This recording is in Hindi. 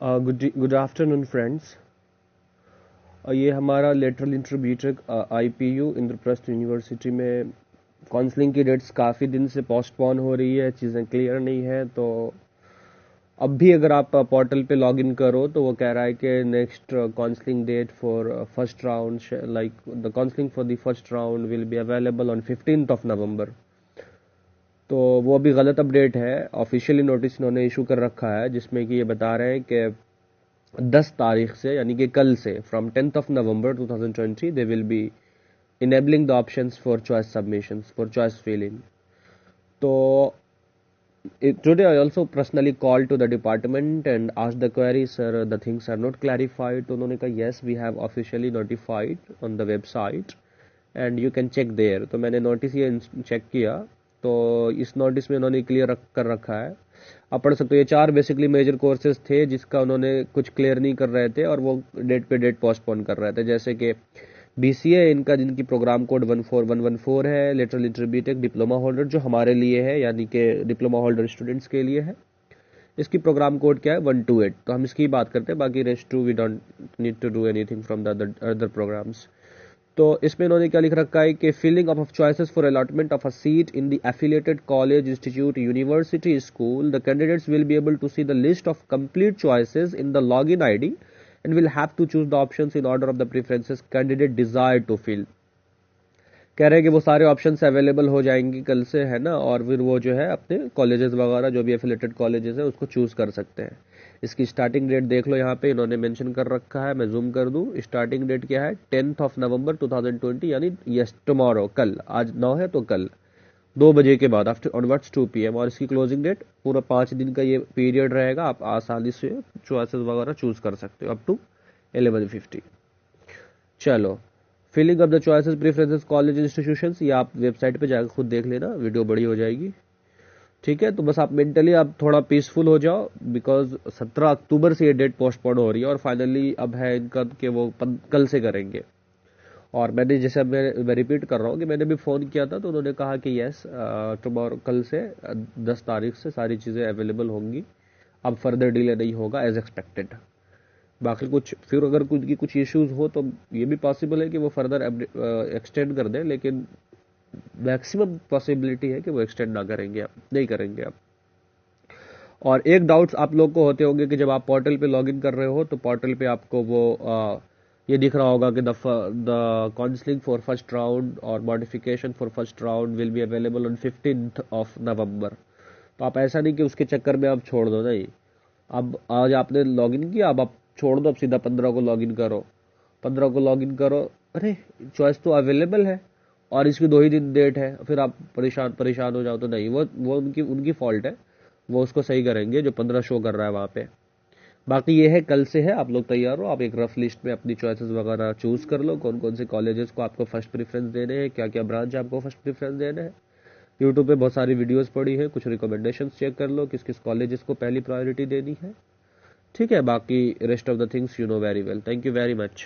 Good afternoon friends. ये हमारा lateral entry BTech IPU Indraprastha university में काउंसलिंग की डेट्स काफ़ी दिन से पोस्टपोन हो रही है, चीज़ें क्लियर नहीं है। तो अब भी अगर आप पोर्टल पे लॉग इन करो तो वो कह रहा है कि next counselling date for first round, like the counselling for the first round will be available on 15th of November। तो वो अभी गलत अपडेट है। ऑफिशियली नोटिस इन्होंने इशू कर रखा है जिसमें कि ये बता रहे हैं कि 10 तारीख से, यानी कि कल से, from 10th of November 2020 they will be enabling the options for choice submissions, for choice filling. So today I also personally called to the department and asked the query, sir, the things are not clarified. तो उन्होंने कहा yes, we have officially notified on the website and you can check there. तो मैंने नोटिस ये चेक किया, तो इस नोटिस में उन्होंने क्लियर कर रखा है। आप पढ़ सकते हो। ये 4 बेसिकली मेजर कोर्सेज थे जिसका उन्होंने कुछ क्लियर नहीं कर रहे थे और वो डेट पे डेट पोस्टपोन कर रहे थे, जैसे कि बीसीए इनका, जिनकी प्रोग्राम कोड 14114 है, lateral entry BTech diploma holder जो हमारे लिए है, यानी कि डिप्लोमा होल्डर स्टूडेंट्स के लिए है, इसकी प्रोग्राम कोड क्या है 128। तो हम इसकी बात करते हैं, बाकी rest two we don't need to do anything from the other programmes. तो इसमें इन्होंने क्या लिख रखा है कि filling of choices for allotment of a seat in the affiliated college, institute, university, school, the candidates will be able to see the list of complete choices in the login ID and will have to choose the options in order of the preferences candidate desire to fill। कह रहे हैं कि वो सारे ऑप्शंस अवेलेबल हो जाएंगी कल से, है ना, और फिर वो जो है अपने कॉलेजेस वगैरह जो भी एफिलेटेड कॉलेजेस है उसको चूज कर सकते हैं। इसकी स्टार्टिंग डेट देख लो, यहाँ पे इन्होंने मेंशन कर रखा है, मैं जूम कर दूं। स्टार्टिंग डेट क्या है 10th of November 2020, यानी यस टुमारो, कल। आज 9 है तो कल 2 बजे के बाद, आफ्टर ऑनवर्ड्स 2 PM। और इसकी क्लोजिंग डेट पूरा 5 दिन का ये पीरियड रहेगा। आप आसानी से चॉइसेस वगैरह चूज कर सकते हो अप टू 11:50। चलो, filling of the choices preferences college institutions, ये आप वेबसाइट पे जाकर खुद देख लेना, वीडियो बड़ी हो जाएगी। ठीक है, तो बस आप मेंटली आप थोड़ा पीसफुल हो जाओ, बिकॉज 17 अक्टूबर से ये डेट पोस्टपोन हो रही है और फाइनली अब है इनका कि वो कल से करेंगे। और मैंने, जैसे मैं रिपीट कर रहा हूँ कि मैंने भी फ़ोन किया था तो उन्होंने कहा कि यस टुमारो, कल से 10 तारीख से सारी चीज़ें अवेलेबल होंगी, अब फर्दर डिले नहीं होगा एज एक्सपेक्टेड। बाकी कुछ फिर अगर कुछ इश्यूज हो तो ये भी पॉसिबल है कि वो फर्दर एक्सटेंड कर दें, लेकिन मैक्सिमम पॉसिबिलिटी है कि वो एक्सटेंड ना करेंगे, अब नहीं करेंगे अब। और एक डाउट्स आप लोग को होते होंगे कि जब आप पोर्टल पे लॉगिन कर रहे हो तो पोर्टल पे आपको वो ये दिख रहा होगा कि the counselling for first round और modification for first round will be available on 15th of November। तो आप ऐसा नहीं कि उसके चक्कर में आप छोड़ दो, नहीं। अब आज आपने लॉगिन किया, अब आप छोड़ दो, अब सीधा 15 को लॉगिन करो, 15 को लॉगिन करो, अरे चॉइस तो अवेलेबल है और इसकी 2 ही दिन डेट है, फिर आप परेशान हो जाओ तो नहीं। वो उनकी फॉल्ट है, वो उसको सही करेंगे जो 15 शो कर रहा है वहाँ पे। बाकी ये है, कल से है, आप लोग तैयार हो। आप एक रफ लिस्ट में अपनी चॉइसेस वगैरह चूज कर लो, कौन कौन से कॉलेजेस को आपको फर्स्ट प्रेफरेंस देने हैं, क्या क्या ब्रांच आपको फर्स्ट प्रेफरेंस देने हैं। यूट्यूब पे बहुत सारी वीडियोस पड़ी है, कुछ रिकमेंडेशंस चेक कर लो किस किस कॉलेजेस को पहली प्रायोरिटी देनी है। ठीक है, बाकी rest of the things you know very well. Thank you very much.